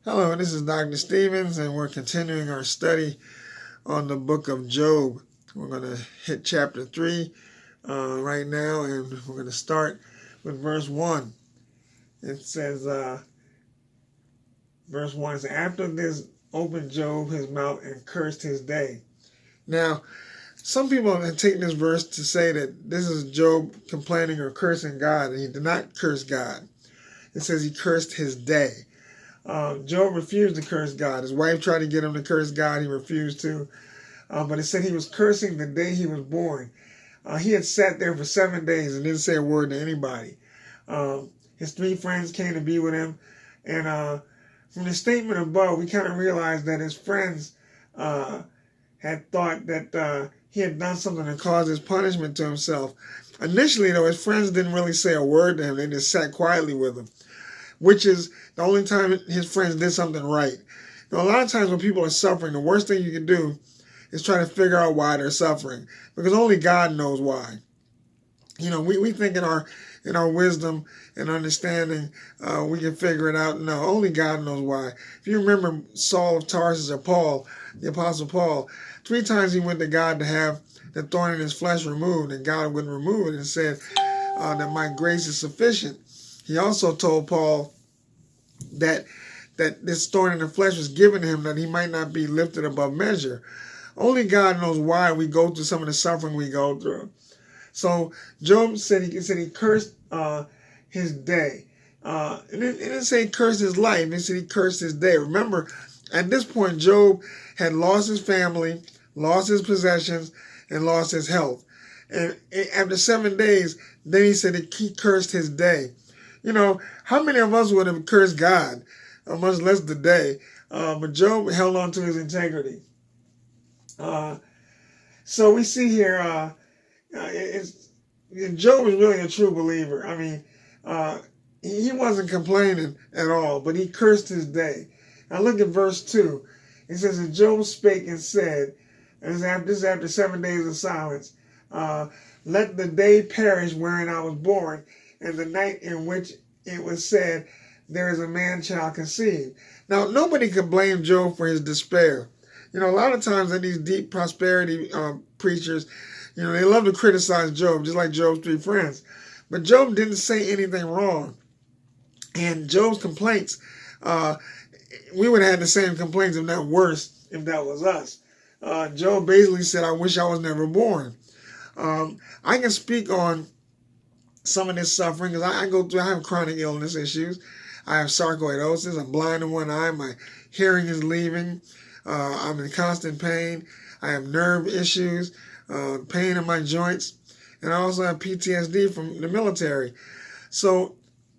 Hello, this is Dr. Stevens, and we're continuing our study on the book of Job. We're going to hit chapter 3 right now, and we're going to start with verse 1. It says, verse 1 is, after this opened Job his mouth and cursed his day. Now, some people have taken this verse to say that this is Job complaining or cursing God, and he did not curse God. It says he cursed his day. Job refused to curse God. His wife tried to get him to curse God. He refused to. But it said he was cursing the day he was born. He had sat there for 7 days and didn't say a word to anybody. His 3 friends came to be with him. And from the statement above, we kind of realized that his friends had thought that he had done something to cause his punishment to himself. Initially, though, his friends didn't really say a word to him. They just sat quietly with him, which is the only time his friends did something right. You know, a lot of times when people are suffering, the worst thing you can do is try to figure out why they're suffering, because only God knows why. You know, we think in our wisdom and understanding, we can figure it out. No, only God knows why. If you remember Saul of Tarsus, or Paul, the Apostle Paul, 3 times he went to God to have the thorn in his flesh removed, and God wouldn't remove it and said that my grace is sufficient. He also told Paul that this thorn in the flesh was given to him that he might not be lifted above measure. Only God knows why we go through some of the suffering we go through. So Job said he cursed his day. It didn't say he cursed his life. It said he cursed his day. Remember, at this point, Job had lost his family, lost his possessions, and lost his health. And after 7 days, then he said he cursed his day. You know, how many of us would have cursed God, much less the day? But Job held on to his integrity. So we see here, Job was really a true believer. I mean, he wasn't complaining at all, but he cursed his day. Now look at verse 2. It says, and Job spake and said, and this is after 7 days of silence, let the day perish wherein I was born, and the night in which it was said, there is a man child conceived. Now, nobody could blame Job for his despair. You know, a lot of times in these deep prosperity preachers, you know, they love to criticize Job, just like Job's 3 friends. But Job didn't say anything wrong. And Job's complaints, we would have had the same complaints, if not worse, if that was us. Job basically said, I wish I was never born. I can speak on some of this suffering because I have chronic illness issues. I have sarcoidosis. I'm blind in one eye. My hearing is leaving. I'm in constant pain. I have nerve issues, pain in my joints, and I also have PTSD from the military. So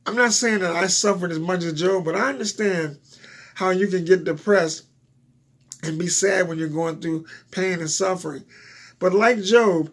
I'm not saying that I suffered as much as Job, but I understand how you can get depressed and be sad when you're going through pain and suffering. But like Job,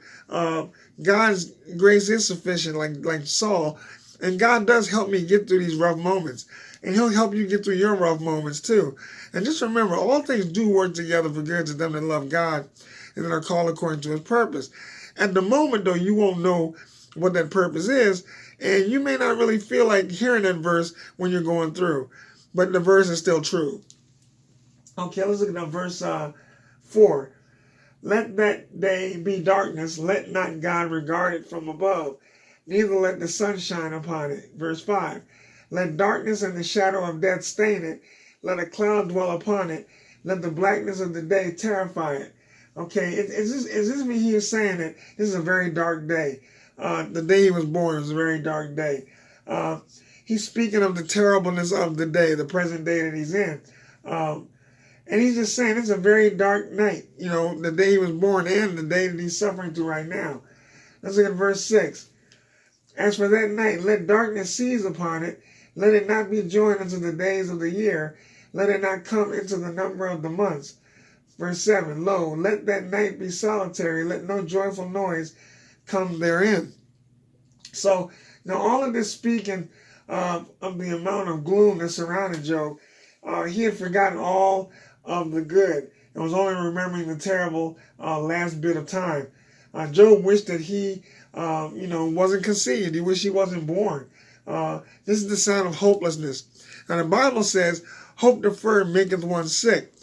God's grace is sufficient, like Saul, and God does help me get through these rough moments, and He'll help you get through your rough moments too. And just remember, all things do work together for good to them that love God and that are called according to His purpose. At the moment, though, you won't know what that purpose is, and you may not really feel like hearing that verse when you're going through, but the verse is still true. Okay, let's look at verse 4. Let that day be darkness, let not God regard it from above, neither let the sun shine upon it. Verse 5. Let darkness and the shadow of death stain it, let a cloud dwell upon it, let the blackness of the day terrify it. Okay, is this me here saying that this is a very dark day? The day he was born was a very dark day. He's speaking of the terribleness of the day, the present day that he's in. And he's just saying it's a very dark night, you know, the day he was born and the day that he's suffering through right now. Let's look at verse 6. As for that night, let darkness seize upon it. Let it not be joined unto the days of the year. Let it not come into the number of the months. Verse 7. Lo, let that night be solitary. Let no joyful noise come therein. So, now all of this speaking of the amount of gloom that surrounded Job, he had forgotten all of the good and was only remembering the terrible last bit of time. Job wished that he, wasn't conceived. He wished he wasn't born. This is the sign of hopelessness. And the Bible says, hope deferred maketh one sick.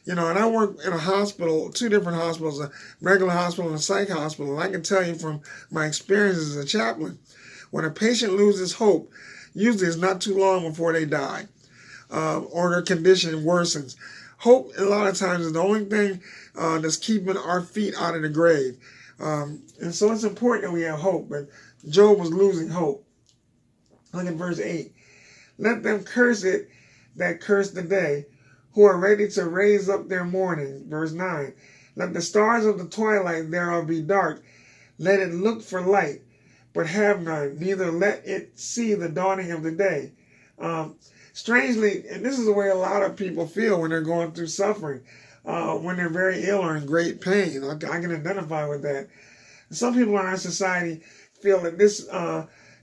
And I work in a hospital, 2 different hospitals, a regular hospital and a psych hospital. And I can tell you from my experience as a chaplain, when a patient loses hope, usually it's not too long before they die, or their condition worsens. Hope, a lot of times, is the only thing that's keeping our feet out of the grave. And so it's important that we have hope. But Job was losing hope. Look at verse 8. Let them curse it that curse the day, who are ready to raise up their mourning. Verse 9. Let the stars of the twilight thereof be dark. Let it look for light, but have none. Neither let it see the dawning of the day. Strangely, and this is the way a lot of people feel when they're going through suffering, when they're very ill or in great pain. I can identify with that. Some people in our society feel that this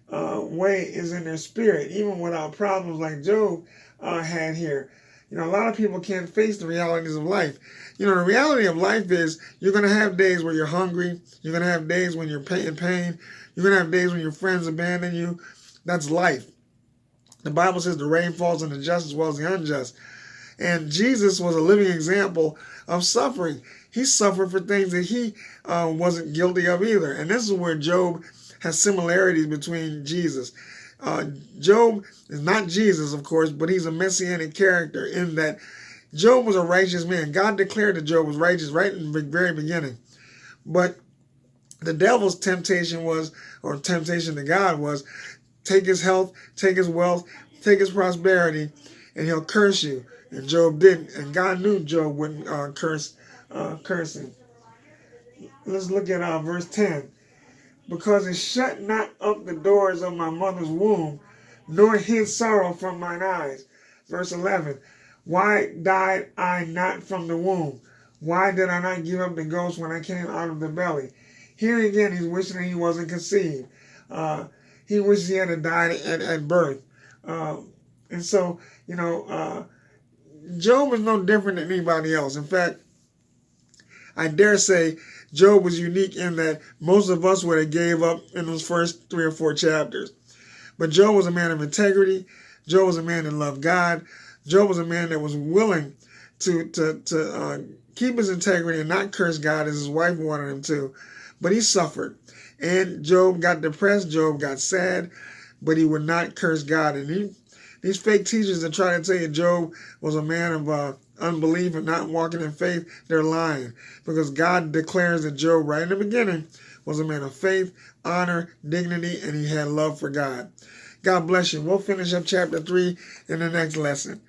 way is in their spirit, even without problems like Job had here. A lot of people can't face the realities of life. The reality of life is you're going to have days where you're hungry. You're going to have days when you're in pain. You're going to have days when your friends abandon you. That's life. The Bible says the rain falls on the just as well as the unjust. And Jesus was a living example of suffering. He suffered for things that he wasn't guilty of either. And this is where Job has similarities between Jesus. Job is not Jesus, of course, but he's a messianic character in that Job was a righteous man. God declared that Job was righteous right in the very beginning. But the devil's temptation was, or temptation to God was, take his health, take his wealth, take his prosperity, and he'll curse you. And Job didn't. And God knew Job wouldn't curse him. Let's look at verse 10. Because it shut not up the doors of my mother's womb, nor hid sorrow from mine eyes. Verse 11. Why died I not from the womb? Why did I not give up the ghost when I came out of the belly? Here again, he's wishing that he wasn't conceived. He wishes he had died at birth. And so, Job is no different than anybody else. In fact, I dare say Job was unique in that most of us would have gave up in those first 3 or 4 chapters. But Job was a man of integrity. Job was a man that loved God. Job was a man that was willing to keep his integrity and not curse God as his wife wanted him to. But he suffered. And Job got depressed. Job got sad. But he would not curse God. And these fake teachers that try to tell you Job was a man of unbelief and not walking in faith, they're lying. Because God declares that Job, right in the beginning, was a man of faith, honor, dignity, and he had love for God. God bless you. We'll finish up chapter 3 in the next lesson.